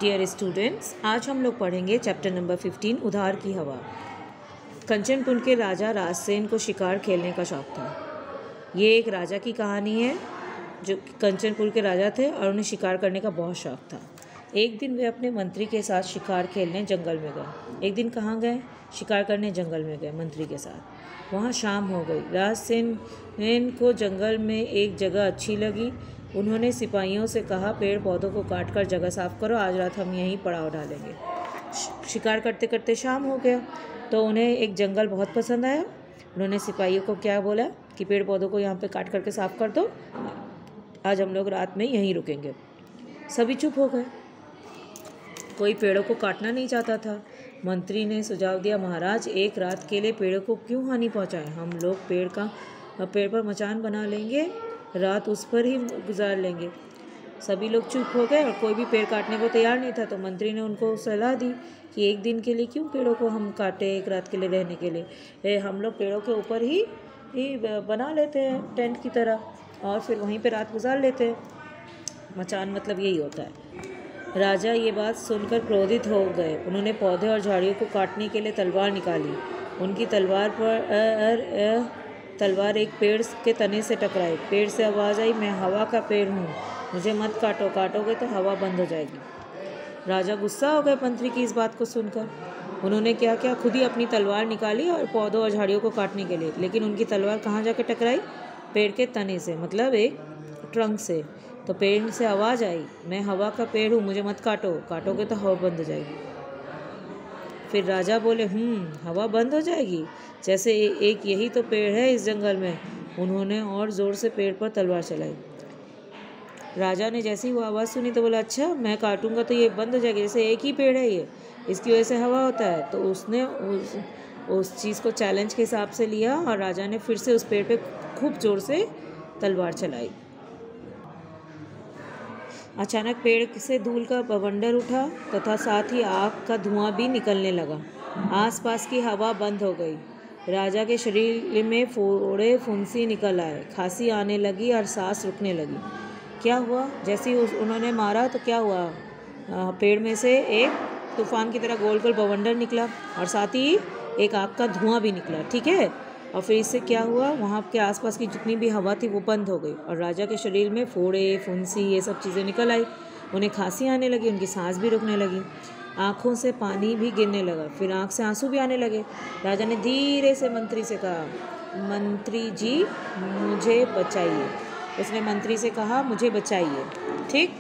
Dear students, आज हम लोग पढ़ेंगे चैप्टर नंबर 15 उधार की हवा। कंचनपुर के राजा राजसेन को शिकार खेलने का शौक था। ये एक राजा की कहानी है जो कंचनपुर के राजा थे और उन्हें शिकार करने का बहुत शौक था। एक दिन वे अपने मंत्री के साथ शिकार खेलने जंगल में गए। एक दिन कहाँ गए? शिकार करने जंगल में गए मंत्री के साथ। वहाँ शाम हो गई। राजसेन को जंगल में एक जगह अच्छी लगी। उन्होंने सिपाहियों से कहा, पेड़ पौधों को काट कर जगह साफ करो, आज रात हम यहीं पड़ाव डालेंगे। शिकार करते करते शाम हो गया तो उन्हें एक जंगल बहुत पसंद आया। उन्होंने सिपाहियों को क्या बोला कि पेड़ पौधों को यहाँ पे काट करके साफ कर दो, आज हम लोग रात में यहीं रुकेंगे। सभी चुप हो गए, कोई पेड़ों को काटना नहीं चाहता था। मंत्री ने सुझाव दिया, महाराज एक रात के लिए पेड़ों को क्यों हानि पहुँचाएं, हम लोग पेड़ पर मचान बना लेंगे, रात उस पर ही गुजार लेंगे। सभी लोग चुप हो गए और कोई भी पेड़ काटने को तैयार नहीं था। तो मंत्री ने उनको सलाह दी कि एक दिन के लिए क्यों पेड़ों को हम काटे, एक रात के लिए रहने के लिए हम लोग पेड़ों के ऊपर ही बना लेते हैं टेंट की तरह और फिर वहीं पे रात गुजार लेते हैं। मचान मतलब यही होता है। राजा ये बात सुनकर क्रोधित हो गए। उन्होंने पौधे और झाड़ियों को काटने के लिए तलवार निकाली। उनकी तलवार एक पेड़ के तने से टकराई। पेड़ से आवाज़ आई, मैं हवा का पेड़ हूँ, मुझे मत काटो, काटोगे तो हवा बंद हो जाएगी। राजा गुस्सा हो गए मंत्री की इस बात को सुनकर। उन्होंने क्या किया, खुद ही अपनी तलवार निकाली और पौधों और झाड़ियों को काटने के लिए। लेकिन उनकी तलवार कहाँ जाकर टकराई? पेड़ के तने से, मतलब एक ट्रंक से। तो पेड़ से आवाज़ आई, मैं हवा का पेड़ हूँ, मुझे मत काटो, काटोगे तो हवा बंद हो जाएगी। फिर राजा बोले, हवा बंद हो जाएगी, जैसे एक यही तो पेड़ है इस जंगल में। उन्होंने और ज़ोर से पेड़ पर तलवार चलाई। राजा ने जैसे ही वो आवाज़ सुनी तो बोला, अच्छा मैं काटूंगा तो ये बंद हो जाएगी, जैसे एक ही पेड़ है ये, इसकी वजह से हवा होता है। तो उसने उस चीज़ को चैलेंज के हिसाब से लिया और राजा ने फिर से उस पेड़ पे खूब ज़ोर से तलवार चलाई। अचानक पेड़ से धूल का बवंडर उठा तथा साथ ही आग का धुआं भी निकलने लगा। आसपास की हवा बंद हो गई। राजा के शरीर में फोड़े फुंसी निकल आए, खांसी आने लगी और सांस रुकने लगी। क्या हुआ? जैसे ही उन्होंने मारा तो क्या हुआ, पेड़ में से एक तूफान की तरह गोल गोल बवंडर निकला और साथ ही एक आग का धुआं भी निकला, ठीक है। और फिर इससे क्या हुआ, वहाँ के आसपास की जितनी भी हवा थी वो बंद हो गई और राजा के शरीर में फोड़े फुंसी ये सब चीज़ें निकल आई। उन्हें खांसी आने लगी, उनकी सांस भी रुकने लगी, आँखों से पानी भी गिरने लगा, फिर आँख से आंसू भी आने लगे। राजा ने धीरे से मंत्री से कहा, मंत्री जी मुझे बचाइए। उसने मंत्री से कहा, मुझे बचाइए, ठीक।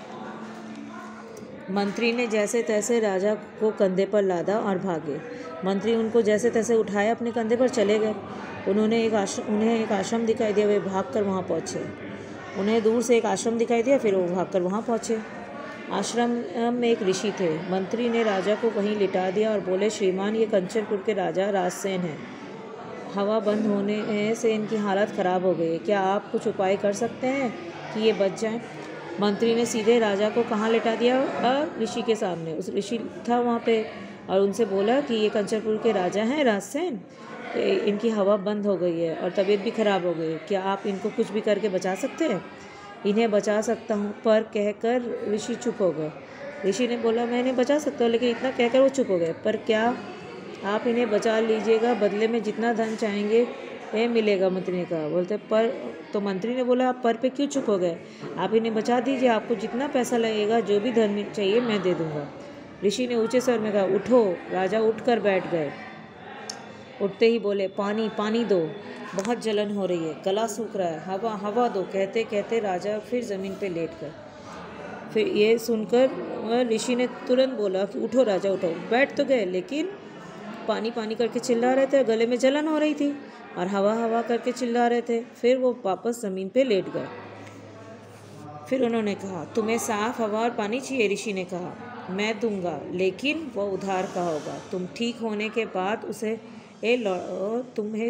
मंत्री ने जैसे तैसे राजा को कंधे पर लादा और भागे। मंत्री उनको जैसे तैसे उठाए अपने कंधे पर चले गए। उन्हें एक आश्रम दिखाई दिया, वे भागकर वहाँ पहुँचे। उन्हें दूर से एक आश्रम दिखाई दिया, फिर वो भागकर वहाँ पहुँचे। आश्रम में एक ऋषि थे। मंत्री ने राजा को वहीं लिटा दिया और बोले, श्रीमान ये कंचनपुर के राजा राजसेन हैं। हवा बंद होने से इनकी हालत ख़राब हो गई है, क्या आप कुछ उपाय कर सकते हैं कि ये बच जाएं? मंत्री ने सीधे राजा को कहाँ लिटा दिया? ऋषि के सामने। उस ऋषि था वहाँ पे और उनसे बोला कि ये कंचनपुर के राजा हैं राजसेन, इनकी हवा बंद हो गई है और तबीयत भी ख़राब हो गई है, क्या आप इनको कुछ भी करके बचा सकते हैं? इन्हें बचा सकता हूँ, पर कहकर ऋषि चुप हो गए। ऋषि ने बोला, मैं इन्हें बचा सकता हूँ, लेकिन इतना कहकर वो चुप हो गए। पर क्या आप इन्हें बचा लीजिएगा, बदले में जितना धन चाहेंगे वह मिलेगा, मंत्री ने कहा। बोलते पर, तो मंत्री ने बोला, आप पर पे क्यों चुप हो गए? आप इन्हें बचा दीजिए, आपको जितना पैसा लगेगा, जो भी धन चाहिए मैं दे दूँगा। ऋषि ने ऊँचे स्वर में कहा, उठो। राजा उठकर बैठ गए। उठते ही बोले, पानी पानी दो, बहुत जलन हो रही है, गला सूख रहा है, हवा हवा दो। कहते कहते राजा फिर ज़मीन पे लेट गए। फिर ये सुनकर ऋषि ने तुरंत बोला कि उठो राजा उठो। बैठ तो गए, लेकिन पानी पानी करके चिल्ला रहे थे, गले में जलन हो रही थी और हवा हवा करके चिल्ला रहे थे। फिर वो वापस ज़मीन पे लेट गए। फिर उन्होंने कहा, तुम्हें साफ हवा और पानी चाहिए? ऋषि ने कहा, मैं दूंगा, लेकिन वो उधार का होगा। तुम्हें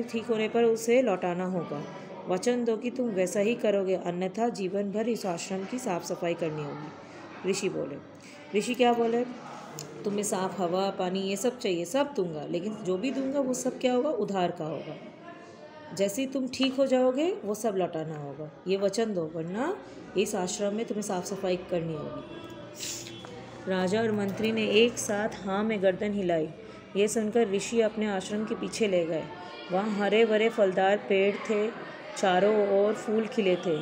ठीक होने पर उसे लौटाना होगा। वचन दो कि तुम वैसा ही करोगे, अन्यथा जीवन भर इस आश्रम की साफ सफाई करनी होगी। ऋषि बोले। ऋषि क्या बोले? तुम्हें साफ हवा पानी ये सब चाहिए, सब दूंगा, लेकिन जो भी दूंगा वो सब क्या होगा? उधार का होगा। जैसे ही तुम ठीक हो जाओगे वो सब लौटाना होगा, ये वचन दो, वरना इस आश्रम में तुम्हें साफ सफाई करनी होगी। राजा और मंत्री ने एक साथ हाँ में गर्दन हिलाई। ये सुनकर ऋषि अपने आश्रम के पीछे ले गए। वहाँ हरे भरे फलदार पेड़ थे, चारों ओर फूल खिले थे,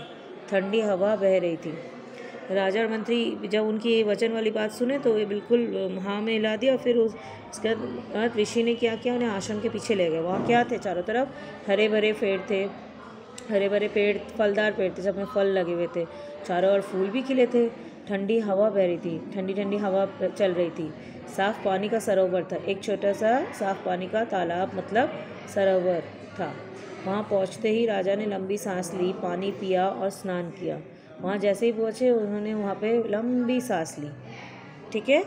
ठंडी हवा बह रही थी। राजा और मंत्री जब उनकी ये वचन वाली बात सुने तो ये बिल्कुल हाँ में हिला दिया। फिर उसके बाद ऋषि ने क्या किया, उन्हें आश्रम के पीछे ले गए। वहाँ क्या थे, चारों तरफ हरे भरे पेड़ थे, हरे भरे पेड़, फलदार पेड़ थे, सब में फल लगे हुए थे, चारों ओर फूल भी खिले थे, ठंडी हवा बह रही थी, ठंडी ठंडी हवा चल रही थी। साफ पानी का सरोवर था, एक छोटा सा साफ पानी का तालाब मतलब सरोवर था। वहाँ पहुँचते ही राजा ने लंबी सांस ली, पानी पिया और स्नान किया। वहाँ जैसे ही पहुँचे उन्होंने वहाँ पे लंबी सांस ली, ठीक है,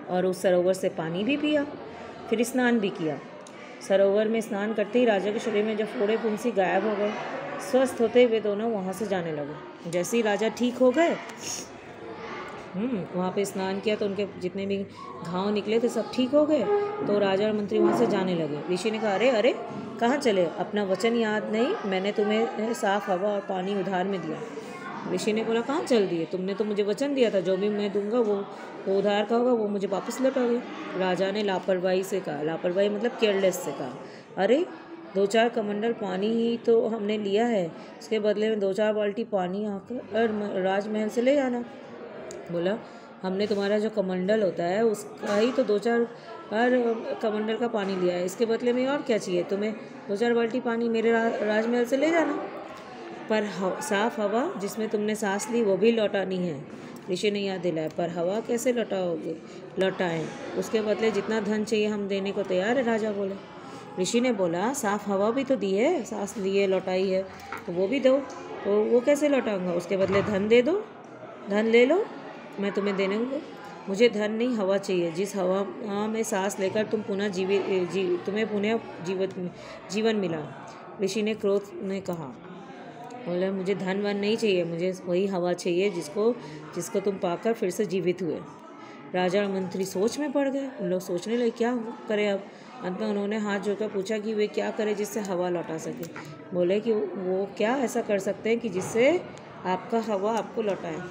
और उस सरोवर से पानी भी पिया, फिर स्नान भी किया। सरोवर में स्नान करते ही राजा के शरीर में जब फोड़े फुंसी गायब हो गए। स्वस्थ होते हुए दोनों वहाँ से जाने लगे। जैसे ही राजा ठीक हो गए, वहाँ पे स्नान किया तो उनके जितने भी घाव निकले थे सब ठीक हो गए। तो राजा और मंत्री वहाँ से जाने लगे। ऋषि ने कहा, अरे अरे कहाँ चले, अपना वचन याद नहीं, मैंने तुम्हें साफ हवा और पानी उधार में दिया। ऋषि ने बोला, कहाँ चल दिए, तुमने तो मुझे वचन दिया था, जो भी मैं दूंगा वो उधार का होगा वो मुझे वापस लौटाओगे। राजा ने लापरवाही से कहा, लापरवाही मतलब केयरलेस से कहा, अरे 2-4 कमंडल पानी ही तो हमने लिया है, उसके बदले में 2-4 बाल्टी पानी आकर राजमहल से ले जाना। बोला, हमने तुम्हारा जो कमंडल होता है उसका ही तो 2-4 कमंडल का पानी लिया है, इसके बदले में और क्या चाहिए तुम्हें, 2-4 बाल्टी पानी मेरे राजमहल से ले जाना। पर साफ हवा जिसमें तुमने सांस ली वो भी लौटानी है। ऋषि ने याद दिलाया, पर हवा कैसे लौटाएं, उसके बदले जितना धन चाहिए हम देने को तैयार है, राजा बोले। ऋषि ने बोला, साफ हवा भी तो दी है, सांस ली है, लौटाई है, तो वो भी दो, तो वो कैसे लौटाऊंगा, उसके बदले धन दे दो, धन ले लो, मैं तुम्हें देने को। मुझे धन नहीं हवा चाहिए, जिस हवा में सांस लेकर तुम्हें पुनः जीवन मिला। ऋषि ने क्रोध ने कहा, बोला, मुझे धन वन नहीं चाहिए, मुझे वही हवा चाहिए जिसको तुम पाकर फिर से जीवित हुए। राजा और मंत्री सोच में पड़ गए। उन लोग सोचने लगे क्या करें अब। अंत में उन्होंने हाथ जोड़कर पूछा कि वे क्या करें जिससे हवा लौटा सके। बोले कि वो क्या ऐसा कर सकते हैं कि जिससे आपका हवा आपको लौटाए।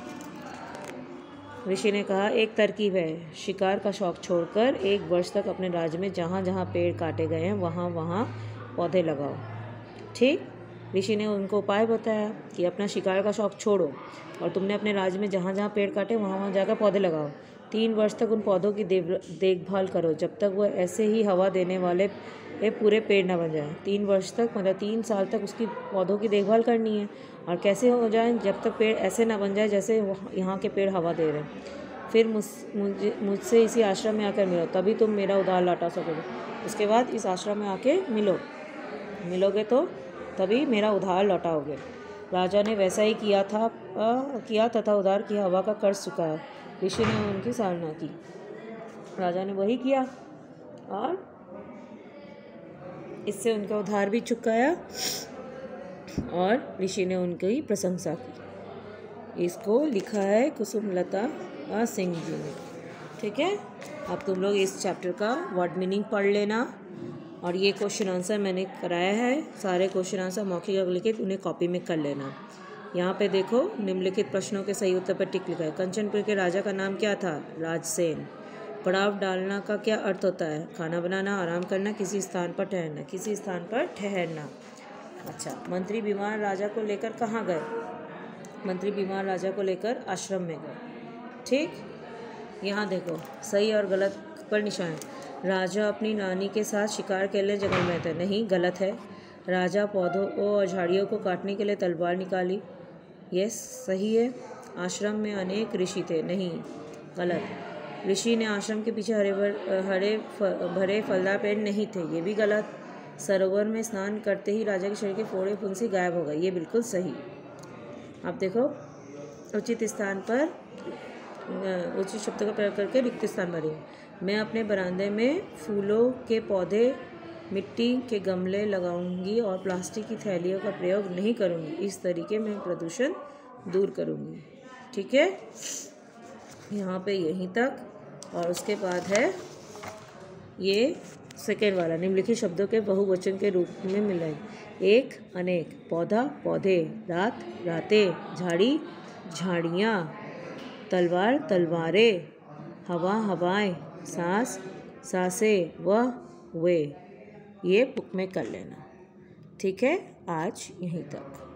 ऋषि ने कहा, एक तरकीब है, शिकार का शौक छोड़कर 1 वर्ष तक अपने राज्य में जहाँ जहाँ पेड़ काटे गए हैं वहाँ वहाँ पौधे लगाओ। ठीक। ऋषि ने उनको उपाय बताया कि अपना शिकार का शौक छोड़ो और तुमने अपने राज्य में जहाँ जहाँ पेड़ काटे वहाँ वहाँ जाकर पौधे लगाओ। 3 वर्ष तक उन पौधों की देखभाल करो जब तक वो ऐसे ही हवा देने वाले पूरे पेड़ ना बन जाए। 3 वर्ष तक मतलब 3 साल तक उसकी पौधों की देखभाल करनी है। और कैसे हो जाए, जब तक पेड़ ऐसे ना बन जाए जैसे यहाँ के पेड़ हवा दे रहे हैं। फिर मुझसे इसी आश्रम में आकर मिलो, तभी तुम मेरा उधार लौटा सकोगे। उसके बाद इस आश्रम में आके मिलोगे तो तभी मेरा उधार लौटाओगे। राजा ने वैसा ही किया तथा उधार की हवा का कर्ज चुकाया। ऋषि ने उनकी सराहना की। राजा ने वही किया और इससे उनका उधार भी चुकाया और ऋषि ने उनकी प्रशंसा की। इसको लिखा है कुसुमलता सिंह जी ने। ठीक है, अब तुम लोग इस चैप्टर का वर्ड मीनिंग पढ़ लेना और ये क्वेश्चन आंसर मैंने कराया है। सारे क्वेश्चन आंसर मौखिक अवलिखित उन्हें कॉपी में कर लेना। यहाँ पे देखो, निम्नलिखित प्रश्नों के सही उत्तर पर टिक लिखा है। कंचनपुर के राजा का नाम क्या था? राजसेन। पड़ाव डालना का क्या अर्थ होता है? खाना बनाना, आराम करना, किसी स्थान पर ठहरना। किसी स्थान पर ठहरना। अच्छा, मंत्री बीमार राजा को लेकर कहाँ गए? मंत्री बीमार राजा को लेकर आश्रम में गए। ठीक, यहाँ देखो सही और गलत पर निशान। राजा अपनी नानी के साथ शिकार के लिए जंगल में थे। नहीं, गलत है। राजा पौधों और झाड़ियों को काटने के लिए तलवार निकाली। यस, सही है। आश्रम में अनेक ऋषि थे। नहीं, गलत। ऋषि ने आश्रम के पीछे हरे भरे फलदार पेड़ नहीं थे। ये भी गलत। सरोवर में स्नान करते ही राजा के शरीर के फोड़े फुंसी गायब हो गए। ये बिल्कुल सही। अब देखो, उचित स्थान पर उचित शब्द का प्रयोग करके रिक्त स्थान भरें। मैं अपने बरामदे में फूलों के पौधे, मिट्टी के गमले लगाऊंगी और प्लास्टिक की थैलियों का प्रयोग नहीं करूंगी। इस तरीके में प्रदूषण दूर करूंगी। ठीक है, यहाँ पे यहीं तक। और उसके बाद है ये सेकेंड वाला, निम्नलिखित शब्दों के बहुवचन के रूप में मिलाएं। एक, अनेक। पौधा, पौधे। रात, रातें। झाड़ी, झाड़ियाँ। तलवार तलवारें, हवा हवाएं, सांस सांसें, वह वे। ये बुक में कर लेना। ठीक है, आज यहीं तक।